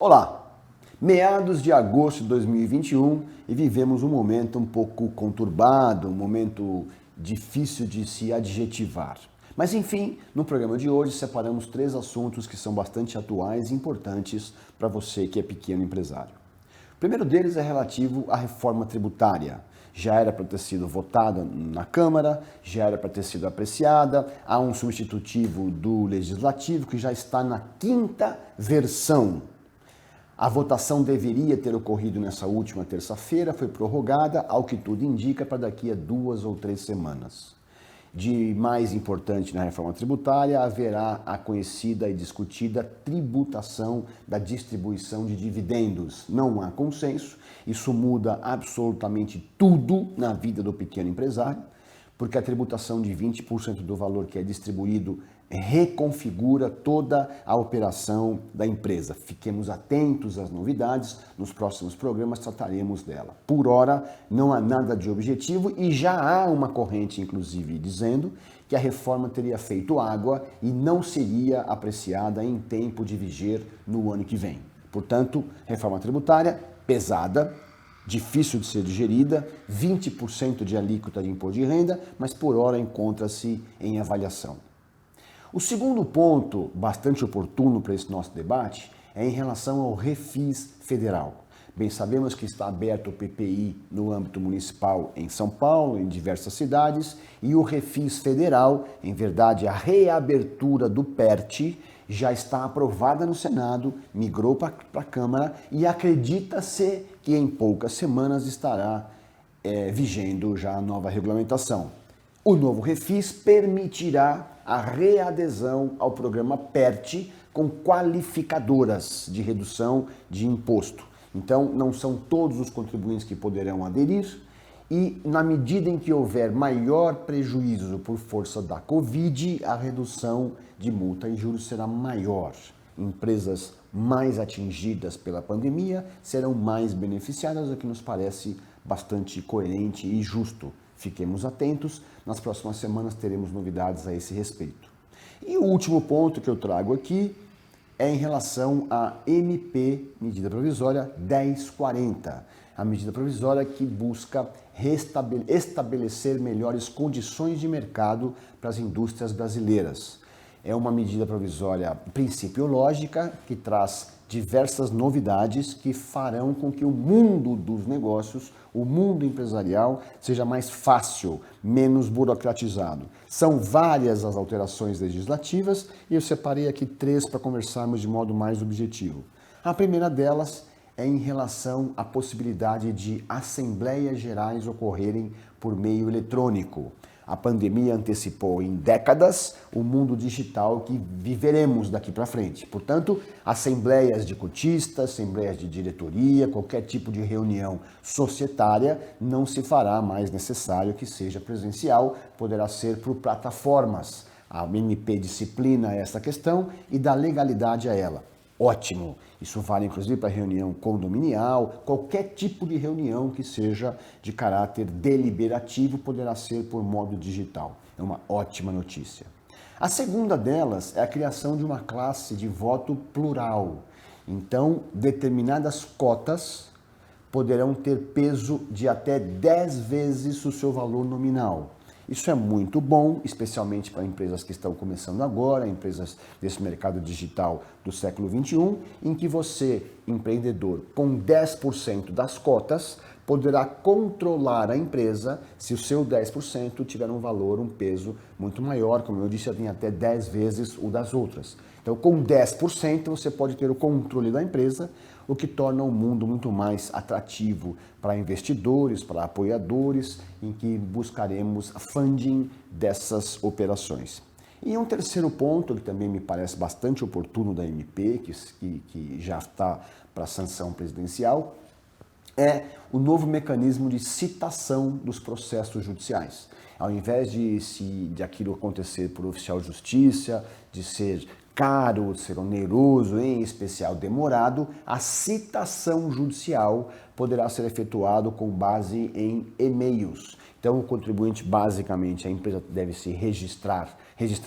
Olá! Meados de agosto de 2021 e vivemos um momento um pouco conturbado, um momento difícil de se adjetivar. Mas enfim, no programa de hoje separamos 3 assuntos que são bastante atuais e importantes para você que é pequeno empresário. O primeiro deles é relativo à reforma tributária. Já era para ter sido votada na Câmara, já era para ter sido apreciada, há um substitutivo do Legislativo que já está na 5ª versão. A votação deveria ter ocorrido nessa última terça-feira, foi prorrogada, ao que tudo indica, para daqui a 2 ou 3 semanas. De mais importante na reforma tributária, haverá a conhecida e discutida tributação da distribuição de dividendos. Não há consenso, isso muda absolutamente tudo na vida do pequeno empresário, porque a tributação de 20% do valor que é distribuído reconfigura toda a operação da empresa. Fiquemos atentos às novidades, nos próximos programas trataremos dela. Por hora, não há nada de objetivo e já há uma corrente, inclusive, dizendo que a reforma teria feito água e não seria apreciada em tempo de viger no ano que vem. Portanto, reforma tributária pesada, difícil de ser digerida, 20% de alíquota de imposto de renda, mas por hora encontra-se em avaliação. O segundo ponto, bastante oportuno para esse nosso debate, é em relação ao Refis Federal. Bem, sabemos que está aberto o PPI no âmbito municipal em São Paulo, em diversas cidades, e o Refis Federal, em verdade, a reabertura do PERT, já está aprovada no Senado, migrou para a Câmara e acredita-se que em poucas semanas estará vigendo já a nova regulamentação. O novo Refis permitirá a readesão ao programa PERT com qualificadoras de redução de imposto. Então, não são todos os contribuintes que poderão aderir e, na medida em que houver maior prejuízo por força da Covid, a redução de multa e juros será maior. Empresas mais atingidas pela pandemia serão mais beneficiadas, o que nos parece bastante coerente e justo. Fiquemos atentos, nas próximas semanas teremos novidades a esse respeito. E o último ponto que eu trago aqui é em relação à MP, medida provisória 1040, a medida provisória que busca estabelecer melhores condições de mercado para as indústrias brasileiras. É uma medida provisória principiológica que traz diversas novidades que farão com que o mundo dos negócios, o mundo empresarial, seja mais fácil, menos burocratizado. São várias as alterações legislativas e eu separei aqui 3 para conversarmos de modo mais objetivo. A primeira delas é em relação à possibilidade de assembleias gerais ocorrerem por meio eletrônico. A pandemia antecipou em décadas o mundo digital que viveremos daqui para frente. Portanto, assembleias de cotistas, assembleias de diretoria, qualquer tipo de reunião societária não se fará mais necessário que seja presencial, poderá ser por plataformas. A MP disciplina essa questão e dá legalidade a ela. Ótimo! Isso vale inclusive para reunião condominial, qualquer tipo de reunião que seja de caráter deliberativo poderá ser por modo digital. É uma ótima notícia. A segunda delas é a criação de uma classe de voto plural. Então, determinadas cotas poderão ter peso de até 10 vezes o seu valor nominal. Isso é muito bom, especialmente para empresas que estão começando agora, empresas desse mercado digital do século XXI, em que você, empreendedor, com 10% das cotas, poderá controlar a empresa se o seu 10% tiver um valor, um peso muito maior, como eu disse, tem até 10 vezes o das outras. Então, com 10% você pode ter o controle da empresa, o que torna o mundo muito mais atrativo para investidores, para apoiadores, em que buscaremos funding dessas operações. E um terceiro ponto, que também me parece bastante oportuno da MP, que já está para sanção presidencial, é o novo mecanismo de citação dos processos judiciais. Ao invés de aquilo acontecer por oficial de justiça, de ser caro, de ser oneroso, em especial demorado, a citação judicial poderá ser efetuado com base em e-mails. Então, o contribuinte, basicamente, a empresa deve se registrar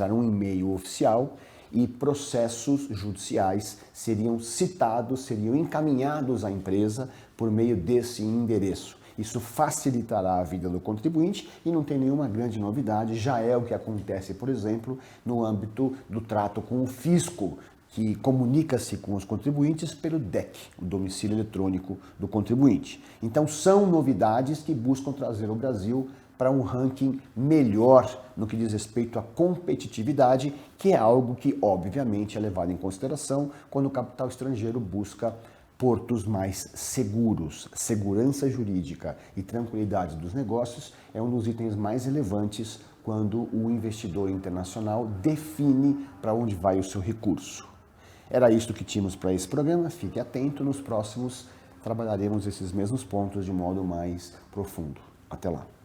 um e-mail oficial e processos judiciais seriam citados, seriam encaminhados à empresa por meio desse endereço. Isso facilitará a vida do contribuinte e não tem nenhuma grande novidade, já é o que acontece, por exemplo, no âmbito do trato com o fisco, que comunica-se com os contribuintes pelo DEC, o domicílio eletrônico do contribuinte. Então são novidades que buscam trazer o Brasil para um ranking melhor no que diz respeito à competitividade, que é algo que obviamente é levado em consideração quando o capital estrangeiro busca portos mais seguros. Segurança jurídica e tranquilidade dos negócios é um dos itens mais relevantes quando o investidor internacional define para onde vai o seu recurso. Era isto que tínhamos para esse programa. Fique atento, nos próximos trabalharemos esses mesmos pontos de modo mais profundo. Até lá.